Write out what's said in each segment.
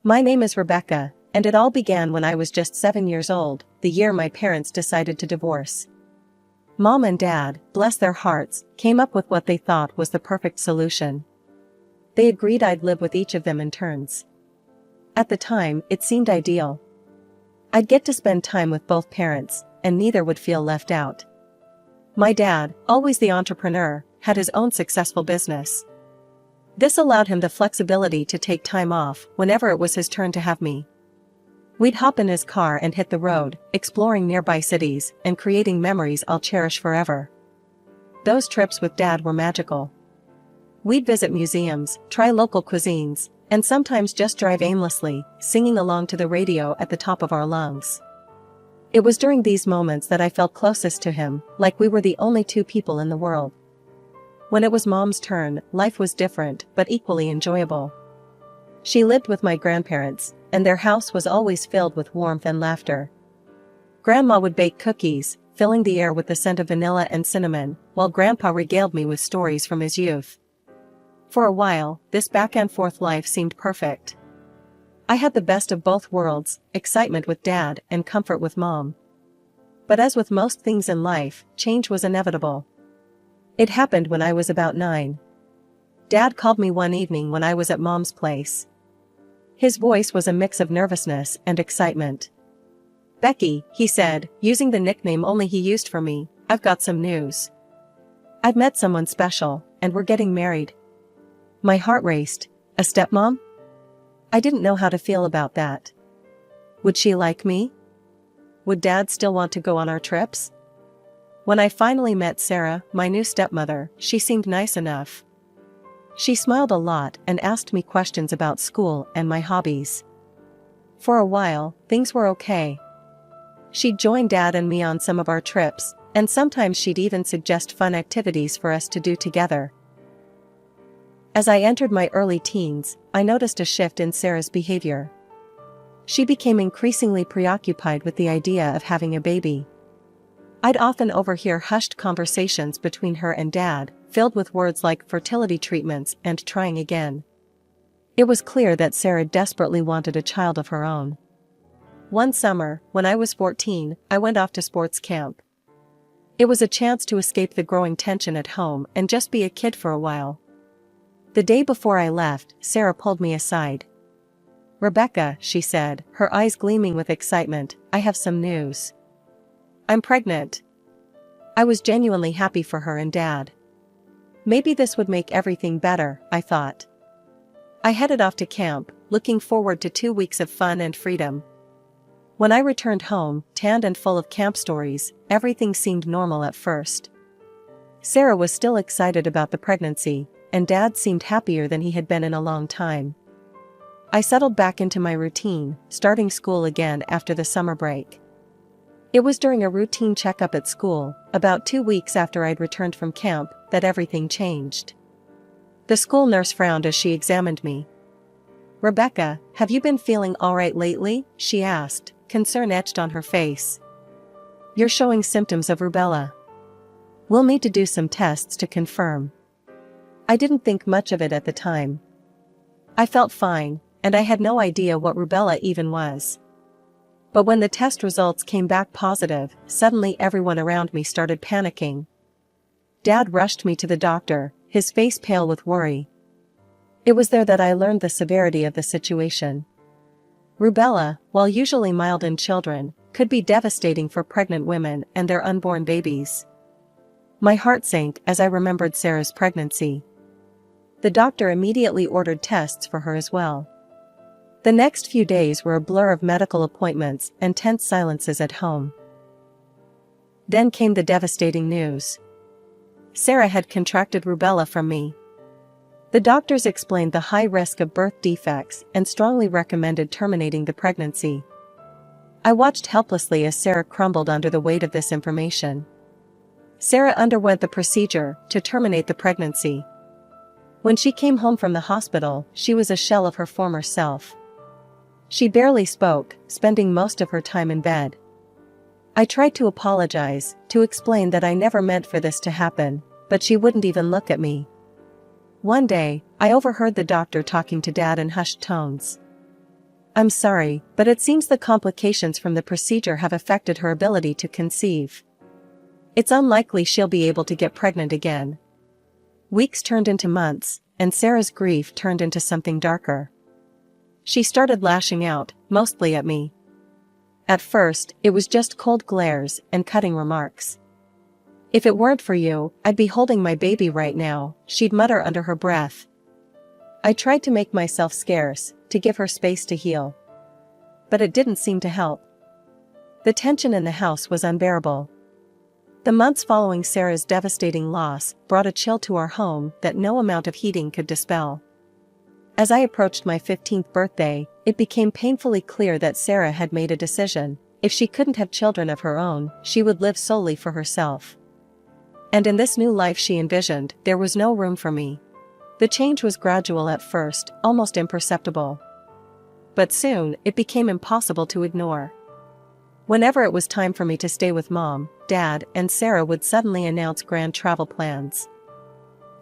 My name is Rebecca, and it all began when I was just 7 years old, the year my parents decided to divorce. Mom and Dad, bless their hearts, came up with what they thought was the perfect solution. They agreed I'd live with each of them in turns. At the time, it seemed ideal. I'd get to spend time with both parents, and neither would feel left out. My dad, always the entrepreneur, had his own successful business. This allowed him the flexibility to take time off whenever it was his turn to have me. We'd hop in his car and hit the road, exploring nearby cities and creating memories I'll cherish forever. Those trips with Dad were magical. We'd visit museums, try local cuisines, and sometimes just drive aimlessly, singing along to the radio at the top of our lungs. It was during these moments that I felt closest to him, like we were the only two people in the world. When it was Mom's turn, life was different but equally enjoyable. She lived with my grandparents, and their house was always filled with warmth and laughter. Grandma would bake cookies, filling the air with the scent of vanilla and cinnamon, while Grandpa regaled me with stories from his youth. For a while, this back-and-forth life seemed perfect. I had the best of both worlds, excitement with Dad and comfort with Mom. But as with most things in life, change was inevitable. It happened when I was about 9. Dad called me one evening when I was at Mom's place. His voice was a mix of nervousness and excitement. "Becky," he said, using the nickname only he used for me, "I've got some news. I've met someone special, and we're getting married." My heart raced. A stepmom? I didn't know how to feel about that. Would she like me? Would Dad still want to go on our trips? When I finally met Sarah, my new stepmother, she seemed nice enough. She smiled a lot and asked me questions about school and my hobbies. For a while, things were okay. She'd join Dad and me on some of our trips, and sometimes she'd even suggest fun activities for us to do together. As I entered my early teens, I noticed a shift in Sarah's behavior. She became increasingly preoccupied with the idea of having a baby. I'd often overhear hushed conversations between her and Dad, filled with words like fertility treatments and trying again. It was clear that Sarah desperately wanted a child of her own. One summer, when I was 14, I went off to sports camp. It was a chance to escape the growing tension at home and just be a kid for a while. The day before I left, Sarah pulled me aside. "Rebecca," she said, her eyes gleaming with excitement, "I have some news. I'm pregnant." I was genuinely happy for her and Dad. Maybe this would make everything better, I thought. I headed off to camp, looking forward to 2 weeks of fun and freedom. When I returned home, tanned and full of camp stories, everything seemed normal at first. Sarah was still excited about the pregnancy, and Dad seemed happier than he had been in a long time. I settled back into my routine, starting school again after the summer break. It was during a routine checkup at school, about 2 weeks after I'd returned from camp, that everything changed. The school nurse frowned as she examined me. "Rebecca, have you been feeling all right lately?" she asked, concern etched on her face. "You're showing symptoms of rubella. We'll need to do some tests to confirm." I didn't think much of it at the time. I felt fine, and I had no idea what rubella even was. But when the test results came back positive, suddenly everyone around me started panicking. Dad rushed me to the doctor, his face pale with worry. It was there that I learned the severity of the situation. Rubella, while usually mild in children, could be devastating for pregnant women and their unborn babies. My heart sank as I remembered Sarah's pregnancy. The doctor immediately ordered tests for her as well. The next few days were a blur of medical appointments and tense silences at home. Then came the devastating news. Sarah had contracted rubella from me. The doctors explained the high risk of birth defects and strongly recommended terminating the pregnancy. I watched helplessly as Sarah crumbled under the weight of this information. Sarah underwent the procedure to terminate the pregnancy. When she came home from the hospital, she was a shell of her former self. She barely spoke, spending most of her time in bed. I tried to apologize, to explain that I never meant for this to happen, but she wouldn't even look at me. One day, I overheard the doctor talking to Dad in hushed tones. I'm sorry, but it seems the complications from the procedure have affected her ability to conceive. It's unlikely she'll be able to get pregnant again. Weeks turned into months, and Sarah's grief turned into something darker. She started lashing out, mostly at me. At first, it was just cold glares and cutting remarks. "If it weren't for you, I'd be holding my baby right now," she'd mutter under her breath. I tried to make myself scarce, to give her space to heal. But it didn't seem to help. The tension in the house was unbearable. The months following Sarah's devastating loss brought a chill to our home that no amount of heating could dispel. As I approached my 15th birthday, it became painfully clear that Sarah had made a decision. If she couldn't have children of her own, she would live solely for herself. And in this new life she envisioned, there was no room for me. The change was gradual at first, almost imperceptible. But soon, it became impossible to ignore. Whenever it was time for me to stay with Mom, Dad, and Sarah would suddenly announce grand travel plans.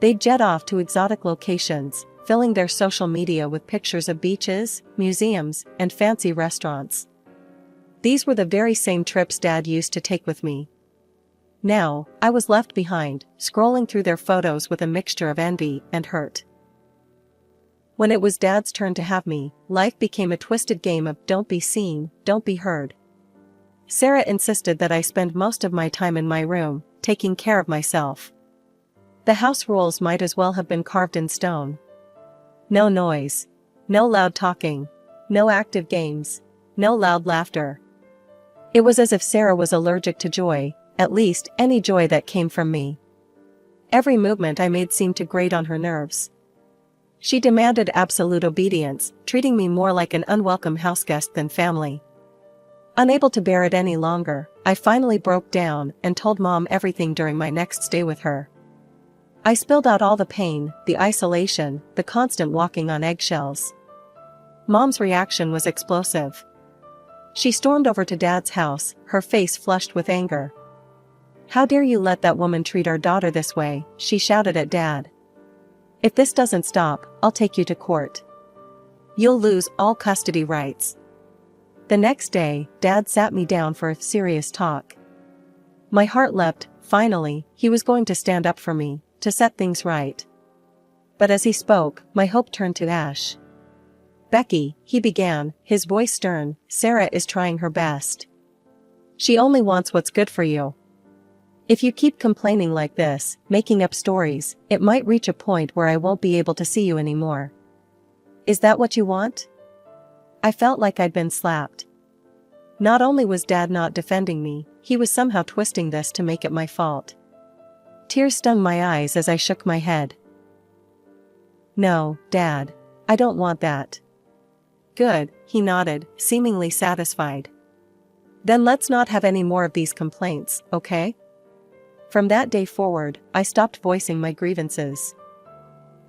They'd jet off to exotic locations, filling their social media with pictures of beaches, museums, and fancy restaurants. These were the very same trips Dad used to take with me. Now, I was left behind, scrolling through their photos with a mixture of envy and hurt. When it was Dad's turn to have me, life became a twisted game of don't be seen, don't be heard. Sarah insisted that I spend most of my time in my room, taking care of myself. The house rules might as well have been carved in stone. No noise. No loud talking. No active games. No loud laughter. It was as if Sarah was allergic to joy, at least any joy that came from me. Every movement I made seemed to grate on her nerves. She demanded absolute obedience, treating me more like an unwelcome houseguest than family. Unable to bear it any longer, I finally broke down and told Mom everything during my next stay with her. I spilled out all the pain, the isolation, the constant walking on eggshells. Mom's reaction was explosive. She stormed over to Dad's house, her face flushed with anger. "How dare you let that woman treat our daughter this way?" she shouted at Dad. "If this doesn't stop, I'll take you to court. You'll lose all custody rights." The next day, Dad sat me down for a serious talk. My heart leapt. Finally, he was going to stand up for me, to set things right. But as he spoke, my hope turned to ash. "Becky," he began, his voice stern, "Sarah is trying her best. She only wants what's good for you. If you keep complaining like this, making up stories, it might reach a point where I won't be able to see you anymore. Is that what you want?" I felt like I'd been slapped. Not only was Dad not defending me, he was somehow twisting this to make it my fault. Tears stung my eyes as I shook my head. "No, Dad. I don't want that." "Good," he nodded, seemingly satisfied. "Then let's not have any more of these complaints, okay?" From that day forward, I stopped voicing my grievances.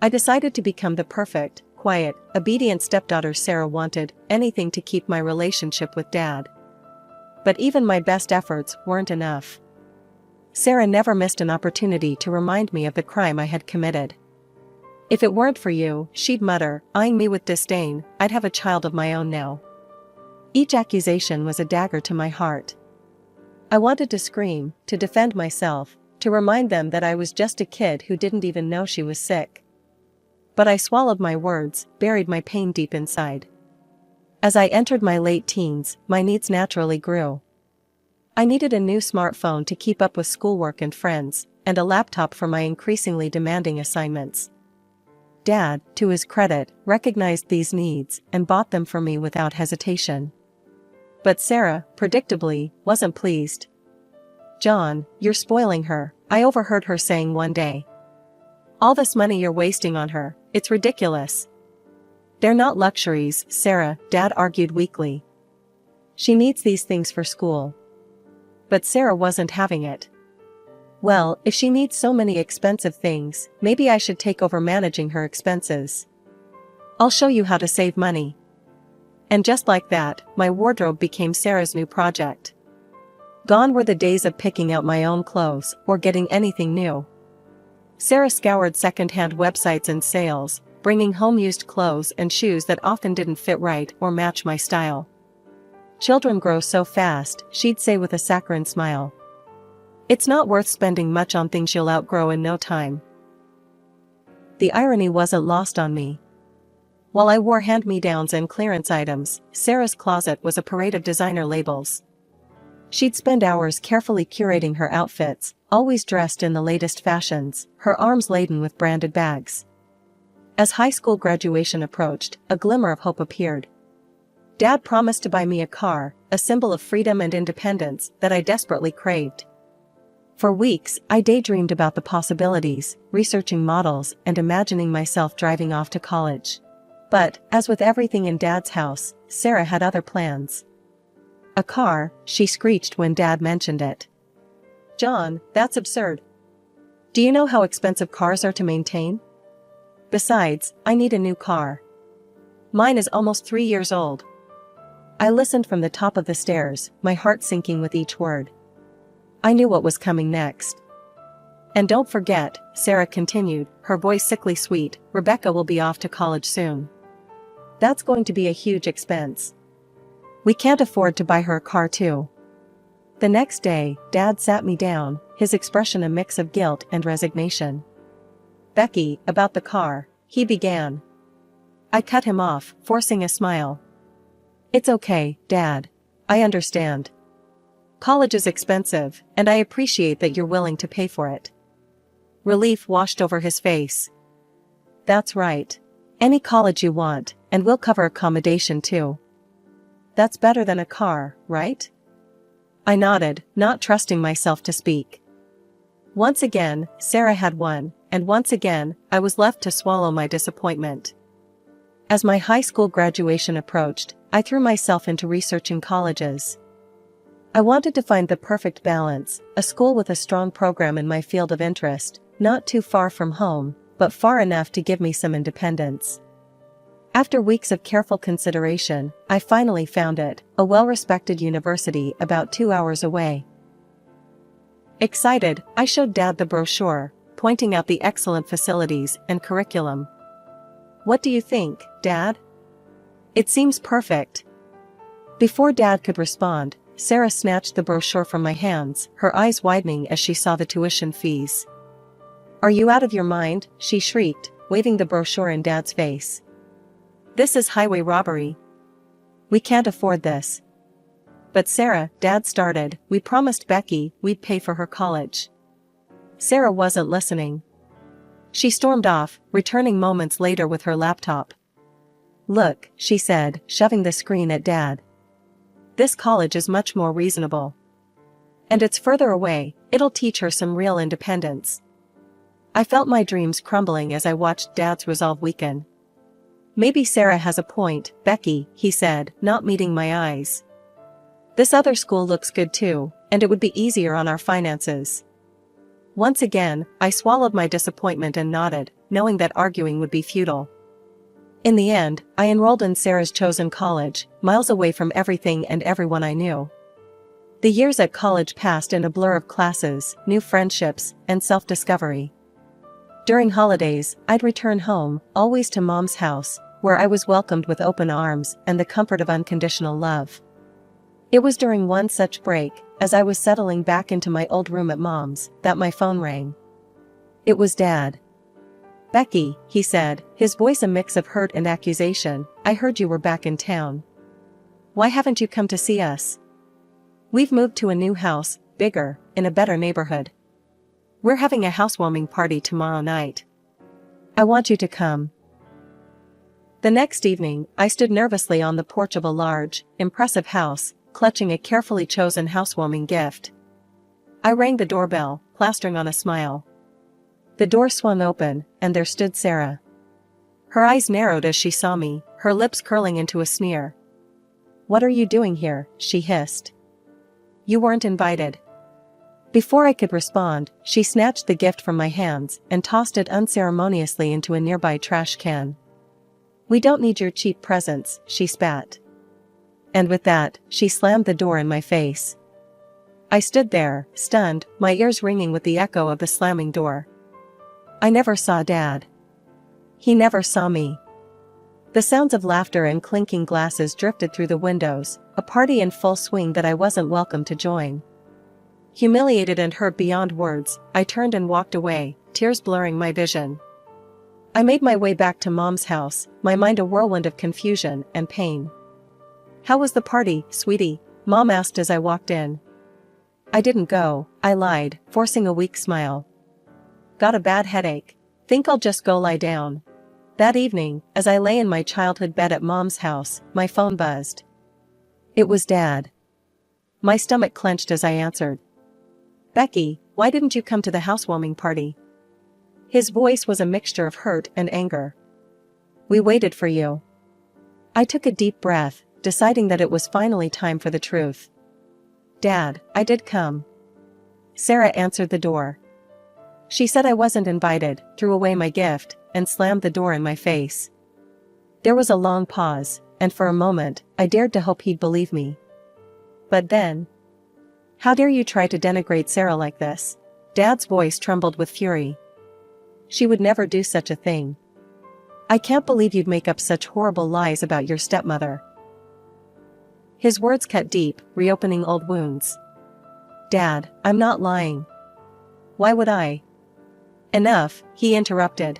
I decided to become the perfect, quiet, obedient stepdaughter Sarah wanted, anything to keep my relationship with Dad. But even my best efforts weren't enough. Sarah never missed an opportunity to remind me of the crime I had committed. "If it weren't for you," she'd mutter, eyeing me with disdain, "I'd have a child of my own now." Each accusation was a dagger to my heart. I wanted to scream, to defend myself, to remind them that I was just a kid who didn't even know she was sick. But I swallowed my words, buried my pain deep inside. As I entered my late teens, my needs naturally grew. I needed a new smartphone to keep up with schoolwork and friends, and a laptop for my increasingly demanding assignments. Dad, to his credit, recognized these needs and bought them for me without hesitation. But Sarah, predictably, wasn't pleased. "John, you're spoiling her," I overheard her saying one day. "All this money you're wasting on her, it's ridiculous." "They're not luxuries, Sarah," Dad argued weakly. "She needs these things for school." But Sarah wasn't having it. "Well, if she needs so many expensive things, maybe I should take over managing her expenses. I'll show you how to save money." And just like that, my wardrobe became Sarah's new project. Gone were the days of picking out my own clothes or getting anything new. Sarah scoured second-hand websites and sales, bringing home used clothes and shoes that often didn't fit right or match my style. "Children grow so fast," she'd say with a saccharine smile. "It's not worth spending much on things you'll outgrow in no time." The irony wasn't lost on me. While I wore hand-me-downs and clearance items, Sarah's closet was a parade of designer labels. She'd spend hours carefully curating her outfits, always dressed in the latest fashions, her arms laden with branded bags. As high school graduation approached, a glimmer of hope appeared. Dad promised to buy me a car, a symbol of freedom and independence that I desperately craved. For weeks, I daydreamed about the possibilities, researching models and imagining myself driving off to college. But, as with everything in Dad's house, Sarah had other plans. "A car," she screeched when Dad mentioned it. "John, that's absurd. Do you know how expensive cars are to maintain? Besides, I need a new car. Mine is almost 3 years old." I listened from the top of the stairs, my heart sinking with each word. I knew what was coming next. "And don't forget," Sarah continued, her voice sickly sweet, "Rebecca will be off to college soon. That's going to be a huge expense. We can't afford to buy her a car too." The next day, Dad sat me down, his expression a mix of guilt and resignation. "Becky, about the car," he began. I cut him off, forcing a smile. "It's okay, Dad. I understand. College is expensive, and I appreciate that you're willing to pay for it." Relief washed over his face. "That's right. Any college you want, and we'll cover accommodation too. That's better than a car, right?" I nodded, not trusting myself to speak. Once again, Sarah had won, and once again, I was left to swallow my disappointment. As my high school graduation approached, I threw myself into researching colleges. I wanted to find the perfect balance, a school with a strong program in my field of interest, not too far from home, but far enough to give me some independence. After weeks of careful consideration, I finally found it, a well-respected university about 2 hours away. Excited, I showed Dad the brochure, pointing out the excellent facilities and curriculum. "What do you think, Dad? It seems perfect." Before Dad could respond, Sarah snatched the brochure from my hands, her eyes widening as she saw the tuition fees. "Are you out of your mind?" she shrieked, waving the brochure in Dad's face. "This is highway robbery. We can't afford this." "But Sarah," Dad started, "we promised Becky we'd pay for her college." Sarah wasn't listening. She stormed off, returning moments later with her laptop. "Look," she said, shoving the screen at Dad. "This college is much more reasonable. And it's further away, it'll teach her some real independence." I felt my dreams crumbling as I watched Dad's resolve weaken. "Maybe Sarah has a point, Becky," he said, not meeting my eyes. "This other school looks good too, and it would be easier on our finances." Once again, I swallowed my disappointment and nodded, knowing that arguing would be futile. In the end, I enrolled in Sarah's chosen college, miles away from everything and everyone I knew. The years at college passed in a blur of classes, new friendships, and self-discovery. During holidays, I'd return home, always to Mom's house, where I was welcomed with open arms and the comfort of unconditional love. It was during one such break, as I was settling back into my old room at Mom's, that my phone rang. It was Dad. "Becky," he said, his voice a mix of hurt and accusation, "I heard you were back in town. Why haven't you come to see us? We've moved to a new house, bigger, in a better neighborhood. We're having a housewarming party tomorrow night. I want you to come." The next evening, I stood nervously on the porch of a large, impressive house, clutching a carefully chosen housewarming gift. I rang the doorbell, plastering on a smile. The door swung open, and there stood Sarah. Her eyes narrowed as she saw me, her lips curling into a sneer. "What are you doing here?" she hissed. "You weren't invited." Before I could respond, she snatched the gift from my hands and tossed it unceremoniously into a nearby trash can. "We don't need your cheap presents," she spat. And with that, she slammed the door in my face. I stood there, stunned, my ears ringing with the echo of the slamming door. I never saw Dad. He never saw me. The sounds of laughter and clinking glasses drifted through the windows, a party in full swing that I wasn't welcome to join. Humiliated and hurt beyond words, I turned and walked away, tears blurring my vision. I made my way back to Mom's house, my mind a whirlwind of confusion and pain. "How was the party, sweetie?" Mom asked as I walked in. "I didn't go," I lied, forcing a weak smile. "Got a bad headache. Think I'll just go lie down." That evening, as I lay in my childhood bed at Mom's house, my phone buzzed. It was Dad. My stomach clenched as I answered. "Becky, why didn't you come to the housewarming party?" His voice was a mixture of hurt and anger. "We waited for you." I took a deep breath, deciding that it was finally time for the truth. "Dad, I did come." Sarah answered the door. She said I wasn't invited, threw away my gift, and slammed the door in my face. There was a long pause, and for a moment, I dared to hope he'd believe me. But then, "How dare you try to denigrate Sarah like this?" Dad's voice trembled with fury. "She would never do such a thing. I can't believe you'd make up such horrible lies about your stepmother." His words cut deep, reopening old wounds. "Dad, I'm not lying." "Why would I?" "Enough," he interrupted.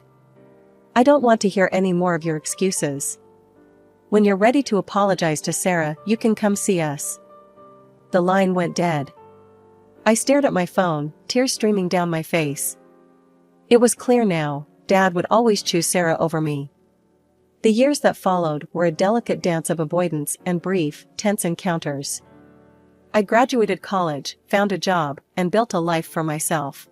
"I don't want to hear any more of your excuses. When you're ready to apologize to Sarah, you can come see us." The line went dead. I stared at my phone, tears streaming down my face. It was clear now, Dad would always choose Sarah over me. The years that followed were a delicate dance of avoidance and brief, tense encounters. I graduated college, found a job, and built a life for myself.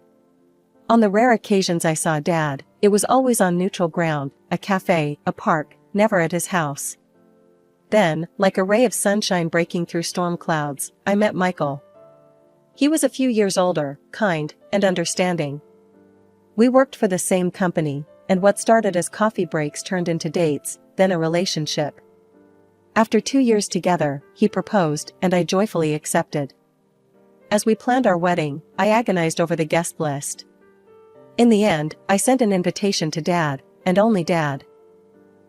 On the rare occasions I saw Dad, it was always on neutral ground, a cafe, a park, never at his house. Then, like a ray of sunshine breaking through storm clouds, I met Michael. He was a few years older, kind, and understanding. We worked for the same company, and what started as coffee breaks turned into dates, then a relationship. After 2 years together, he proposed, and I joyfully accepted. As we planned our wedding, I agonized over the guest list. In the end, I sent an invitation to Dad, and only Dad.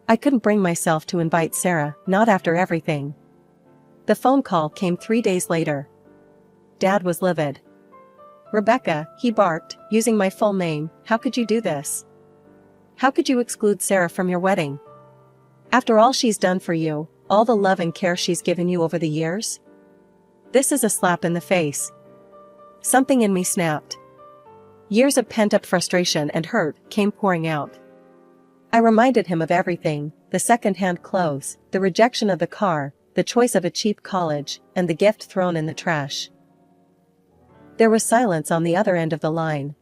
I couldn't bring myself to invite Sarah, not after everything. The phone call came 3 days later. Dad was livid. "Rebecca," he barked, using my full name, "how could you do this? How could you exclude Sarah from your wedding? After all she's done for you, all the love and care she's given you over the years? This is a slap in the face." Something in me snapped. Years of pent-up frustration and hurt came pouring out. I reminded him of everything, the second-hand clothes, the rejection of the car, the choice of a cheap college, and the gift thrown in the trash. There was silence on the other end of the line.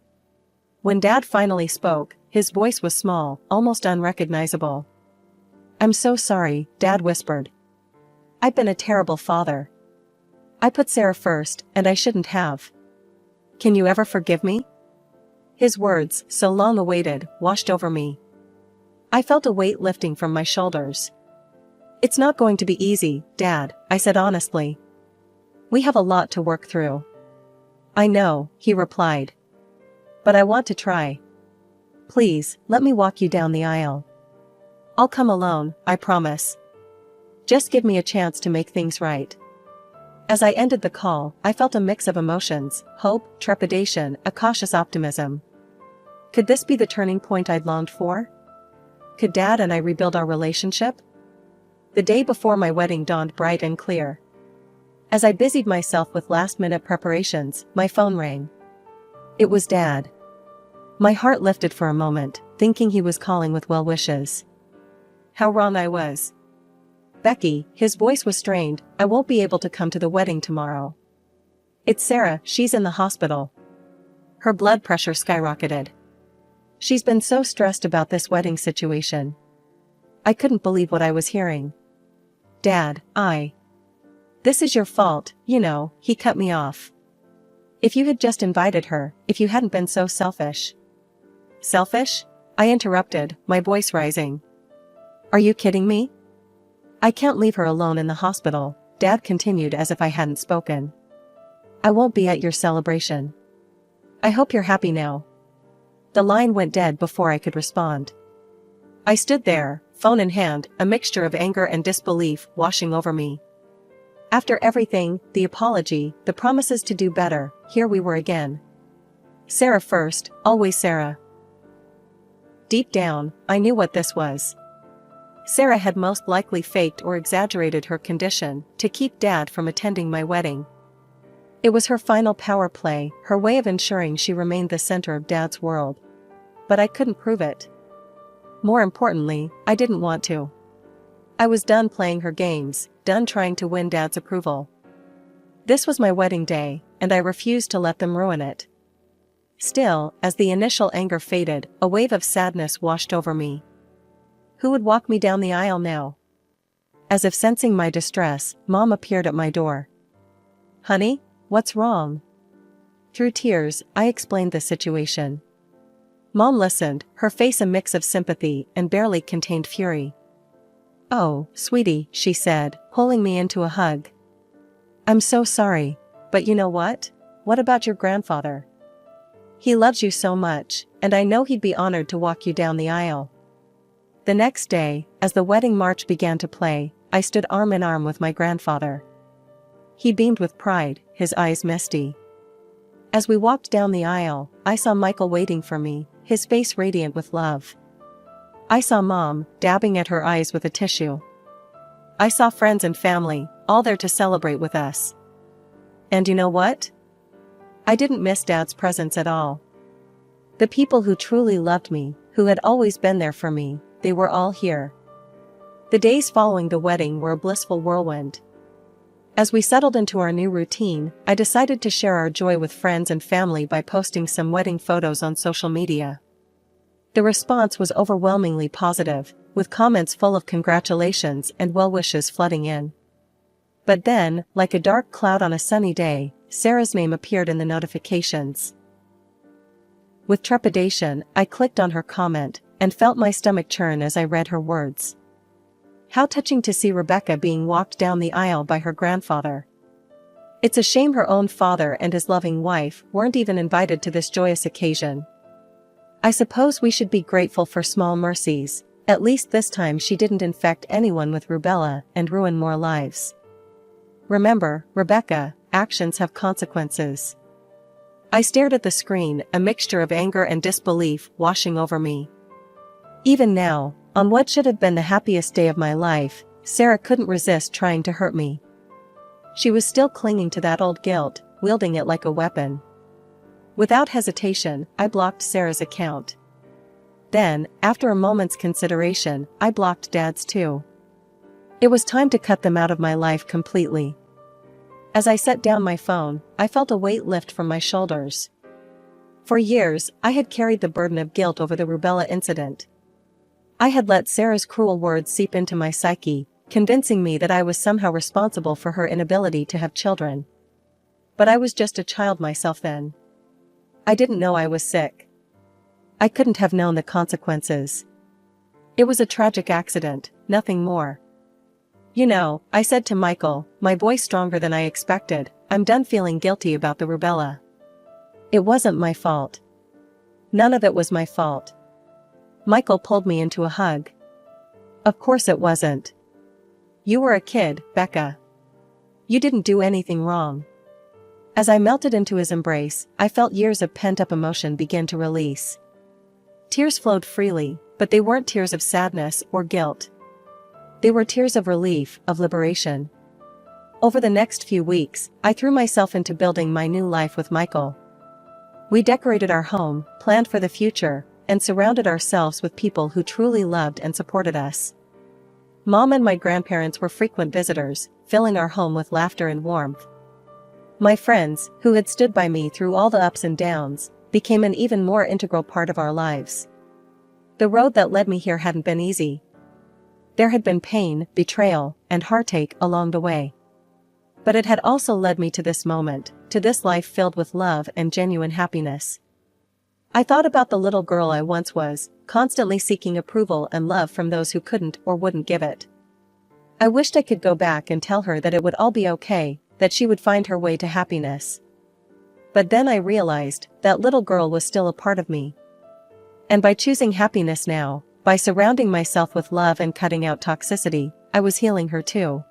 When Dad finally spoke, his voice was small, almost unrecognizable. "I'm so sorry," Dad whispered. "I've been a terrible father. I put Sarah first, and I shouldn't have. Can you ever forgive me?" His words, so long awaited, washed over me. I felt a weight lifting from my shoulders. "It's not going to be easy, Dad," I said honestly. "We have a lot to work through." "I know," he replied. "But I want to try. Please, let me walk you down the aisle. I'll come alone, I promise. Just give me a chance to make things right." As I ended the call, I felt a mix of emotions, hope, trepidation, a cautious optimism. Could this be the turning point I'd longed for? Could Dad and I rebuild our relationship? The day before my wedding dawned bright and clear. As I busied myself with last-minute preparations, my phone rang. It was Dad. My heart lifted for a moment, thinking he was calling with well wishes. How wrong I was. "Becky," his voice was strained, "I won't be able to come to the wedding tomorrow. It's Sarah, she's in the hospital." Her blood pressure skyrocketed. She's been so stressed about this wedding situation. I couldn't believe what I was hearing. "Dad, This is your fault, you know," he cut me off. "If you had just invited her, if you hadn't been so selfish." "Selfish?" I interrupted, my voice rising. "Are you kidding me? I can't leave her alone in the hospital," Dad continued as if I hadn't spoken. "I won't be at your celebration. I hope you're happy now." The line went dead before I could respond. I stood there, phone in hand, a mixture of anger and disbelief washing over me. After everything, the apology, the promises to do better, here we were again. Sarah first, always Sarah. Deep down, I knew what this was. Sarah had most likely faked or exaggerated her condition to keep Dad from attending my wedding. It was her final power play, her way of ensuring she remained the center of Dad's world. But I couldn't prove it. More importantly, I didn't want to. I was done playing her games, done trying to win Dad's approval. This was my wedding day, and I refused to let them ruin it. Still, as the initial anger faded, a wave of sadness washed over me. Who would walk me down the aisle now? As if sensing my distress, Mom appeared at my door. "Honey, what's wrong?" Through tears, I explained the situation. Mom listened, her face a mix of sympathy and barely contained fury. "Oh, sweetie," she said, pulling me into a hug. "I'm so sorry, but you know what? What about your grandfather? He loves you so much, and I know he'd be honored to walk you down the aisle." The next day, as the wedding march began to play, I stood arm in arm with my grandfather. He beamed with pride, his eyes misty. As we walked down the aisle, I saw Michael waiting for me, his face radiant with love. I saw Mom, dabbing at her eyes with a tissue. I saw friends and family, all there to celebrate with us. And you know what? I didn't miss Dad's presence at all. The people who truly loved me, who had always been there for me, they were all here. The days following the wedding were a blissful whirlwind. As we settled into our new routine, I decided to share our joy with friends and family by posting some wedding photos on social media. The response was overwhelmingly positive, with comments full of congratulations and well wishes flooding in. But then, like a dark cloud on a sunny day, Sarah's name appeared in the notifications. With trepidation, I clicked on her comment, and felt my stomach churn as I read her words. How touching to see Rebecca being walked down the aisle by her grandfather. It's a shame her own father and his loving wife weren't even invited to this joyous occasion. I suppose we should be grateful for small mercies, at least this time she didn't infect anyone with rubella and ruin more lives. Remember, Rebecca, actions have consequences. I stared at the screen, a mixture of anger and disbelief washing over me. Even now, on what should have been the happiest day of my life, Sarah couldn't resist trying to hurt me. She was still clinging to that old guilt, wielding it like a weapon. Without hesitation, I blocked Sarah's account. Then, after a moment's consideration, I blocked Dad's too. It was time to cut them out of my life completely. As I set down my phone, I felt a weight lift from my shoulders. For years, I had carried the burden of guilt over the rubella incident. I had let Sarah's cruel words seep into my psyche, convincing me that I was somehow responsible for her inability to have children. But I was just a child myself then. I didn't know I was sick. I couldn't have known the consequences. It was a tragic accident, nothing more. You know, I said to Michael, my voice stronger than I expected, I'm done feeling guilty about the rubella. It wasn't my fault. None of it was my fault. Michael pulled me into a hug. Of course it wasn't. You were a kid, Becca. You didn't do anything wrong. As I melted into his embrace, I felt years of pent-up emotion begin to release. Tears flowed freely, but they weren't tears of sadness or guilt. They were tears of relief, of liberation. Over the next few weeks, I threw myself into building my new life with Michael. We decorated our home, planned for the future, and surrounded ourselves with people who truly loved and supported us. Mom and my grandparents were frequent visitors, filling our home with laughter and warmth. My friends, who had stood by me through all the ups and downs, became an even more integral part of our lives. The road that led me here hadn't been easy. There had been pain, betrayal, and heartache along the way. But it had also led me to this moment, to this life filled with love and genuine happiness. I thought about the little girl I once was, constantly seeking approval and love from those who couldn't or wouldn't give it. I wished I could go back and tell her that it would all be okay, that she would find her way to happiness. But then I realized that little girl was still a part of me. And by choosing happiness now, By surrounding myself with love and cutting out toxicity, I was healing her too.